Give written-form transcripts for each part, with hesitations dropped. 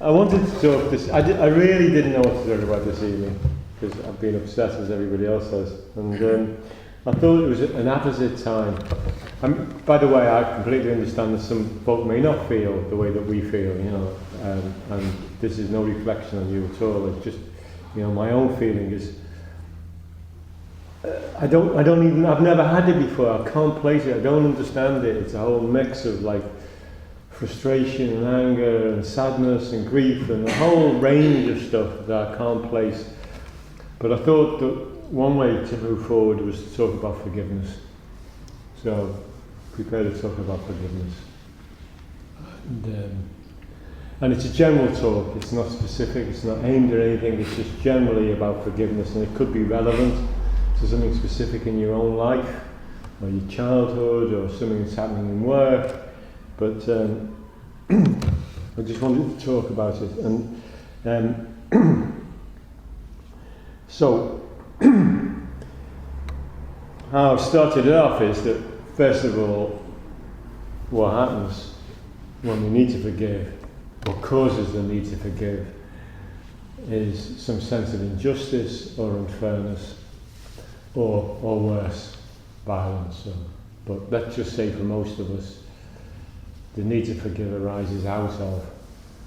I wanted to talk this. I really didn't know what to talk about this evening because I've been obsessed as everybody else has, and I thought it was an opposite time. By the way, I completely understand that some folk may not feel the way that we feel, you know, and this is no reflection on you at all. It's just, you know, my own feeling is. I've never had it before. I can't place it. I don't understand it. It's a whole mix of like frustration and anger and sadness and grief and a whole range of stuff that I can't place. But I thought that one way to move forward was to talk about forgiveness. So, prepare to talk about forgiveness. And it's a general talk. It's not specific. It's not aimed at anything. It's just generally about forgiveness, and it could be relevant to something specific in your own life, or your childhood, or something that's happening in work. But I just wanted to talk about it. And so, how I've started it off is that, first of all, what happens when we need to forgive, what causes the need to forgive, is some sense of injustice or unfairness, or worse, violence. But let's just say for most of us, the need to forgive arises out of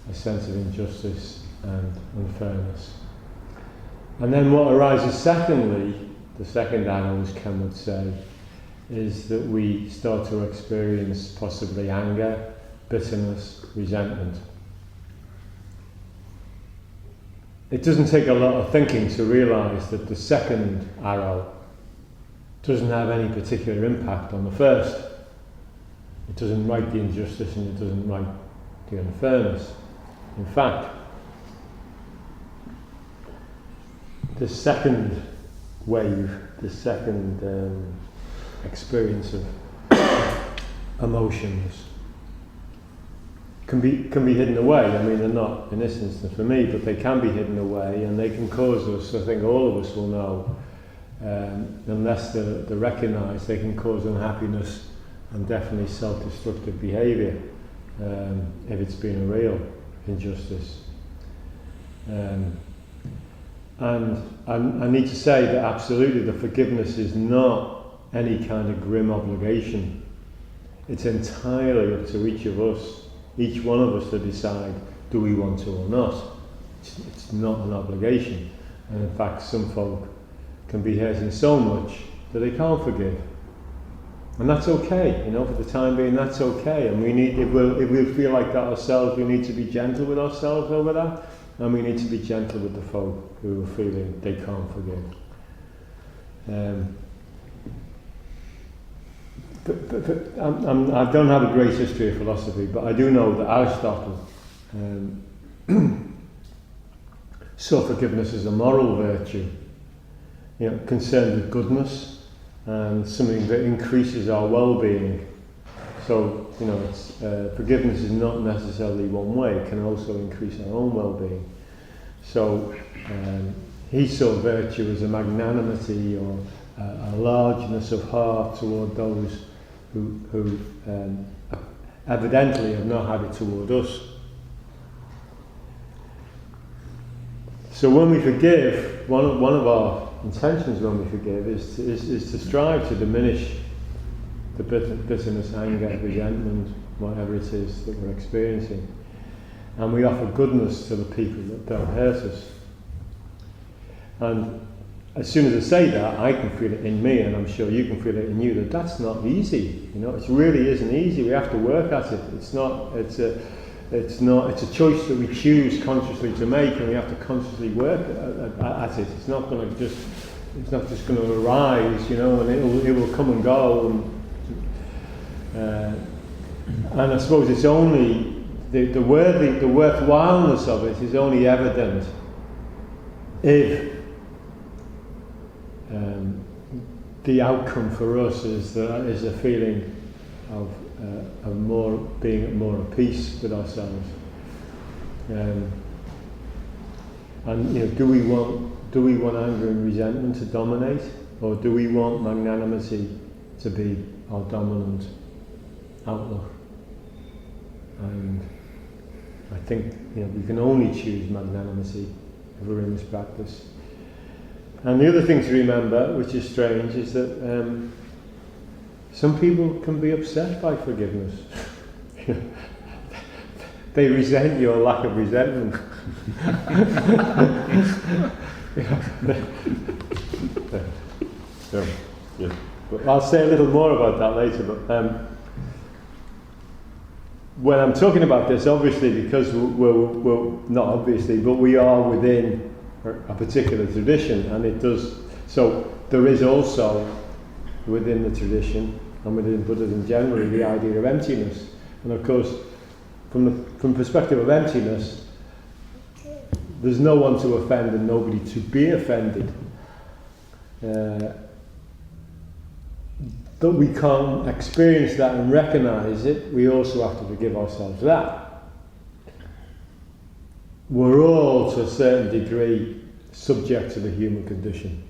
a sense of injustice and unfairness. And then what arises secondly, the second arrow, as Ken would say, is that we start to experience possibly anger, bitterness, resentment. It doesn't take a lot of thinking to realise that the second arrow doesn't have any particular impact on the first. It doesn't right the injustice and it doesn't right the unfairness. In fact, the second wave, the second experience of emotions can be hidden away. I mean, they're not in this instance for me, but they can be hidden away, and they can cause us, I think all of us will know, unless they're recognised, they can cause unhappiness and definitely self-destructive behaviour if it's been a real injustice. And I need to say that absolutely the forgiveness is not any kind of grim obligation. It's entirely up to each of us, each one of us, to decide, do we want to or not. It's not an obligation. And in fact, some folk can be hurting so much that they can't forgive. And that's okay, you know, for the time being, that's okay. And we need, if we feel like that ourselves, we need to be gentle with ourselves over that. And we need to be gentle with the folk who are feeling they can't forgive. I don't have a great history of philosophy, but I do know that Aristotle saw forgiveness as a moral virtue, you know, concerned with goodness and something that increases our well-being. So, you know, forgiveness is not necessarily one way; it can also increase our own well-being. So, he saw virtue as a magnanimity or a largeness of heart toward those who evidently have not had it toward us. So when we forgive, one of our intentions when we forgive is to strive to diminish the bitterness, anger, resentment, whatever it is that we're experiencing. And we offer goodness to the people that don't hurt us. And as soon as I say that, I can feel it in me, and I'm sure you can feel it in you, that that's not easy. You know, it really isn't easy. We have to work at it. It's a choice that we choose consciously to make, and we have to consciously work at it. It's not just going to arise, you know, and it will come and go. And I suppose it's only the worthwhileness of it is only evident if the outcome for us is a feeling of being more at peace with ourselves. And you know, do we want anger and resentment to dominate, or do we want magnanimity to be our dominant outlook? And I think we can only choose magnanimity if we're in this practice. And the other thing to remember, which is strange, is that some people can be upset by forgiveness. They resent your lack of resentment. So, yeah. But I'll say a little more about that later. But when I'm talking about this, obviously, because we're not obviously, but we are within a particular tradition, and it does. So there is also within the tradition and within Buddhism generally the idea of emptiness, and of course, from the perspective of emptiness, there's no one to offend and nobody to be offended. But we can't experience that and recognise it, we also have to forgive ourselves that. We're all, to a certain degree, subject to the human condition.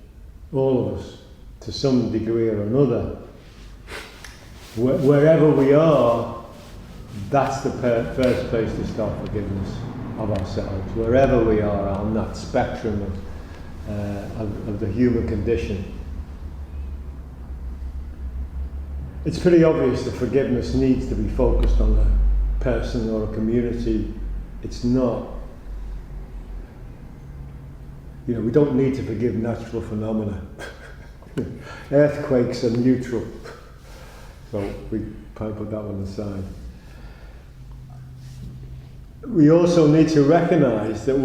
All of us, to some degree or another. Wherever we are, that's the first place to start forgiveness of ourselves. Wherever we are on that spectrum of the human condition. It's pretty obvious that forgiveness needs to be focused on a person or a community. It's not. We don't need to forgive natural phenomena. Earthquakes are neutral. So we probably put that one aside. We also need to recognise that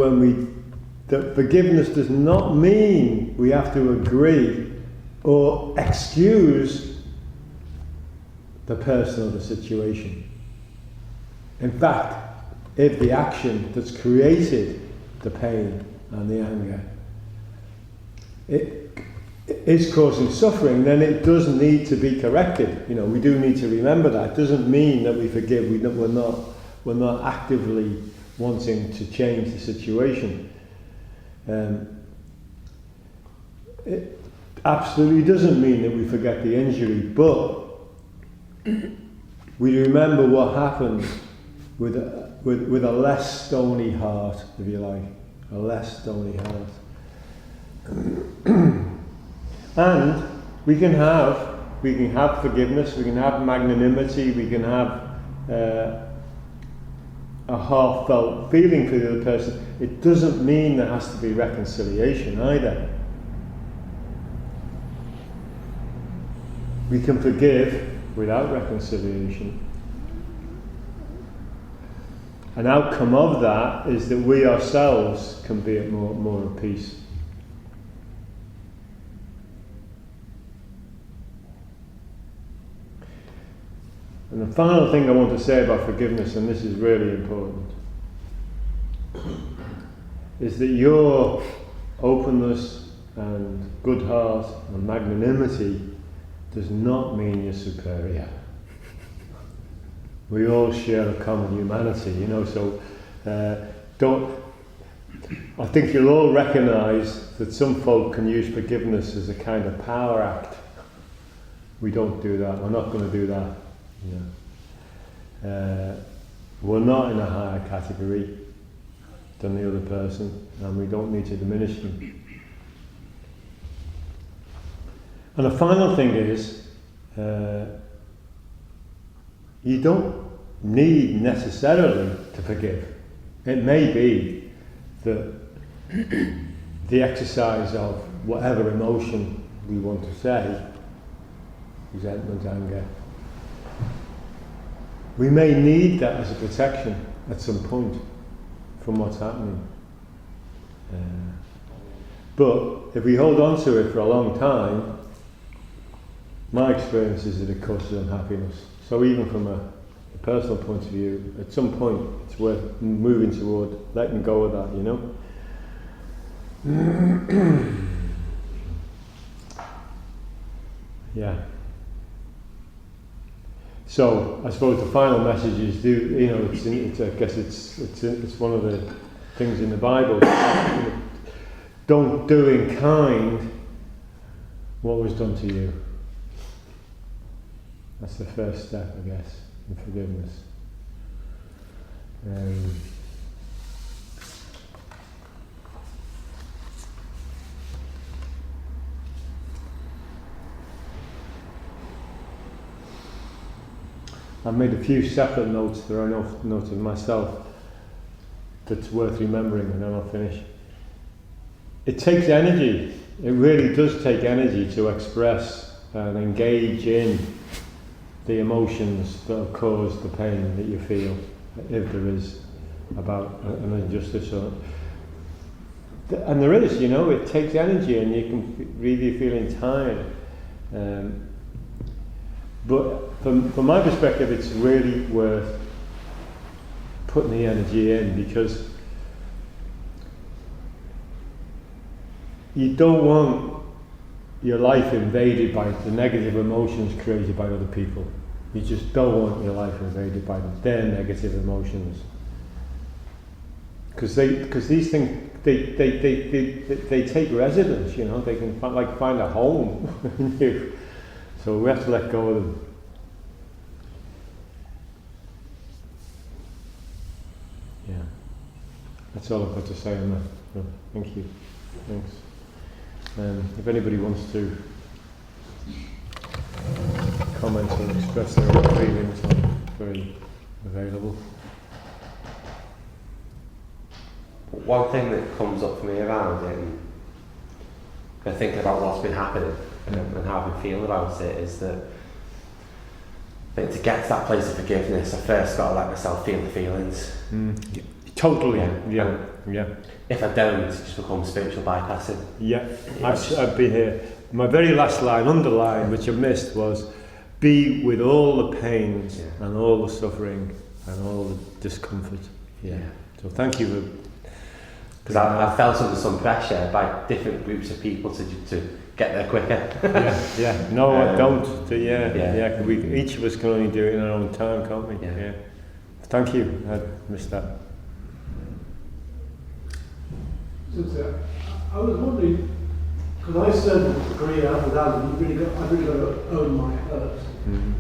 that forgiveness does not mean we have to agree or excuse the person or the situation. In fact, if the action that's created the pain and the anger it is causing suffering, then it does need to be corrected. We do need to remember that. It doesn't mean that we forgive. We're not actively wanting to change the situation. It absolutely doesn't mean that we forget the injury, but we remember what happened with a less stony heart, if you like, a less stony heart. And we can have forgiveness, we can have magnanimity, we can have a heartfelt feeling for the other person. It doesn't mean there has to be reconciliation either. We can forgive without reconciliation. An outcome of that is that we ourselves can be more at peace. And the final thing I want to say about forgiveness, and this is really important, is that your openness and good heart and magnanimity does not mean you're superior. We all share a common humanity, so I think you'll all recognise that some folk can use forgiveness as a kind of power act. We don't do that, we're not going to do that. We're not in a higher category than the other person, and we don't need to diminish them. And the final thing is, you don't need necessarily to forgive. It may be that the exercise of whatever emotion we want to say, resentment, anger, we may need that as a protection at some point from what's happening. But if we hold on to it for a long time, my experience is that it causes unhappiness. So even from a personal point of view, at some point it's worth moving toward letting go of that, Yeah. So I suppose the final message is, I guess it's one of the things in the Bible. Don't do in kind what was done to you. That's the first step, I guess, in forgiveness. I made a few separate notes that I noted myself that's worth remembering, and then I'll finish. It takes energy. It really does take energy to express and engage in the emotions that have caused the pain that you feel, if there is, about an injustice. And there is, it takes energy, and you can really feeling tired. But from my perspective, it's really worth putting the energy in, because you don't want your life invaded by the negative emotions created by other people. You just don't want your life invaded by their negative emotions, because these things they take residence. They can find a home in you. So we have to let go of them. Yeah, that's all I've got to say on that. So, thank you. Thanks. If anybody wants to comment or express their own feelings, I'm very available. One thing that comes up for me around it, and thinking about what's been happening and how I've been feeling about it, is that I think to get to that place of forgiveness, I first got to let myself feel the feelings. Yeah. Totally. Yeah. If I don't, it just becomes spiritual bypassing. Yeah, I'd be here. My very last line, underline, which I missed, was be with all the pains and all the suffering and all the discomfort. Yeah. So thank you for... Because I felt under some pressure by different groups of people to get there quicker. No, I don't. Each of us can only do it in our own time, can't we? Yeah. Thank you. I missed that. Sensei, I was wondering, because I certainly agree with Alan, I've really got to own my hurt. Mm-hmm.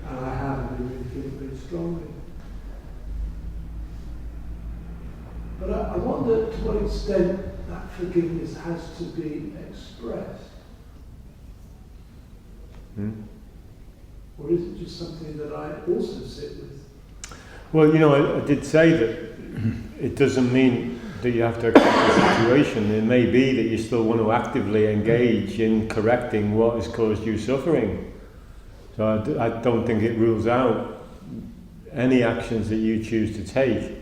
And I have, and I really feel it very strongly. But I wonder to what extent that forgiveness has to be expressed. Or is it just something that I also sit with? Well, I did say that it doesn't mean that you have to accept the situation. It may be that you still want to actively engage in correcting what has caused you suffering. So I don't think it rules out any actions that you choose to take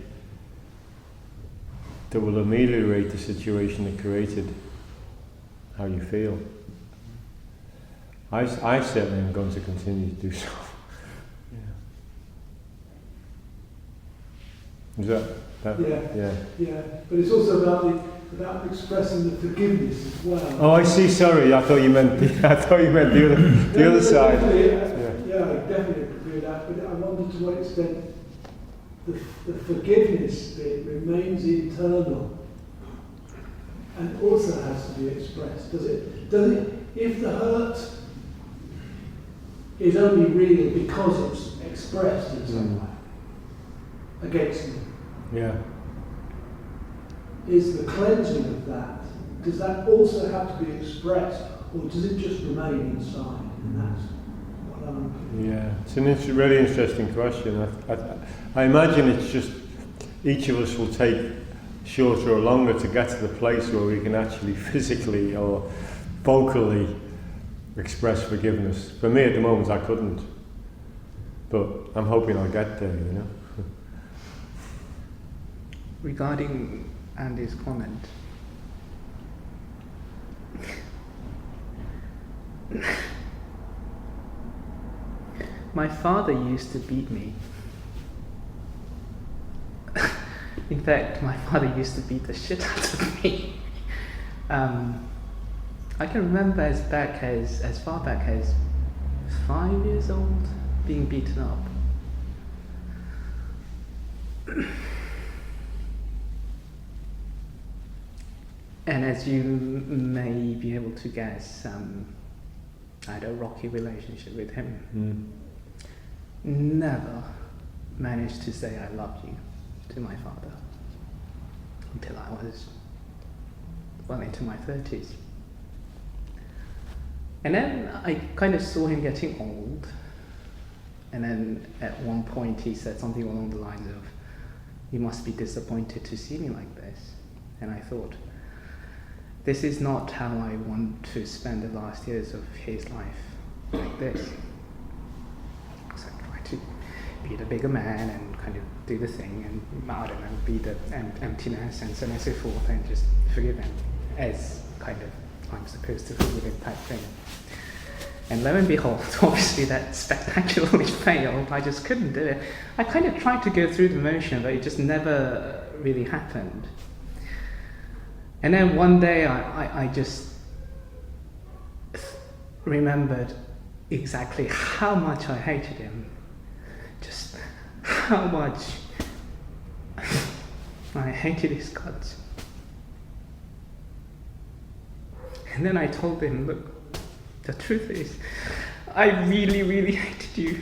that will ameliorate the situation that created how you feel. I certainly am going to continue to do so. Is that? Yeah. But it's also about expressing the forgiveness as well. Oh, I see. Sorry, I thought you meant the other side. I definitely agree with that. But I wonder to what extent the forgiveness bit remains internal and also has to be expressed. Does it? If the hurt is only real because it's expressed in some way against me. Yeah. Is the cleansing of that, does that also have to be expressed, or does it just remain inside? And that's what I'm... Yeah, it's a really interesting question. I imagine it's just each of us will take shorter or longer to get to the place where we can actually physically or vocally express forgiveness. For me at the moment I couldn't, but I'm hoping I'll get there, Regarding Andy's comment, my father used to beat me. In fact, my father used to beat the shit out of me. I can remember as far back as 5 years old being beaten up. And as you may be able to guess, I had a rocky relationship with him. Never managed to say I love you to my father until I was well into my 30s. And then I kind of saw him getting old, And then at one point he said something along the lines of, "You must be disappointed to see me like this." And I thought, this is not how I want to spend the last years of his life, like this. So I try to be the bigger man and kind of do the thing and, I don't know, be the emptiness and so on and so forth, and just forgive him as kind of I'm supposed to forgive him type thing. And lo and behold, obviously that spectacularly failed. I just couldn't do it. I kind of tried to go through the motion, but it just never really happened. And then one day I just remembered exactly how much I hated him. Just how much I hated his guts. And then I told him, look, the truth is, I really, really hated you.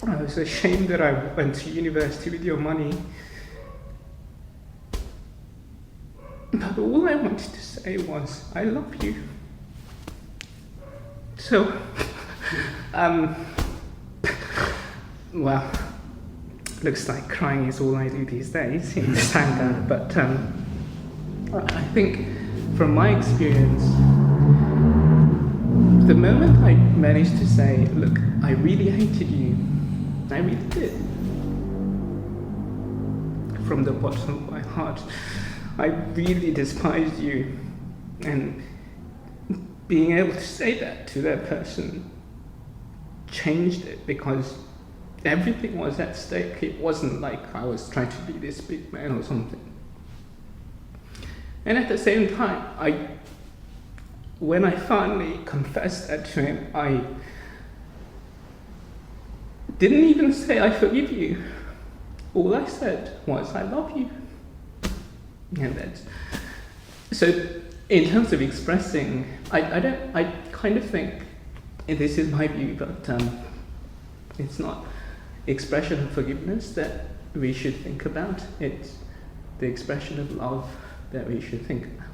I was ashamed that I went to university with your money. But all I wanted to say was, I love you. So, well, looks like crying is all I do these days in the Sangha, but I think from my experience, the moment I managed to say, look, I really hated you, I really did. From the bottom of my heart, I really despised you. And being able to say that to that person changed it, because everything was at stake. It wasn't like I was trying to be this big man or something. And at the same time, when I finally confessed that to him, I didn't even say I forgive you. All I said was I love you. And that's so. In terms of expressing, I kind of think, and this is my view, but it's not expression of forgiveness that we should think about. It's the expression of love that we should think about.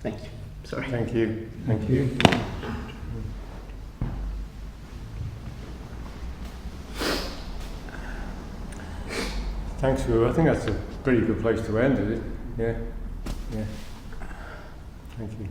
Thank you. Sorry. Thank you. Thank you. Thanks, Guru. I think that's a pretty good place to end, is it? Yeah. Yeah. Thank you.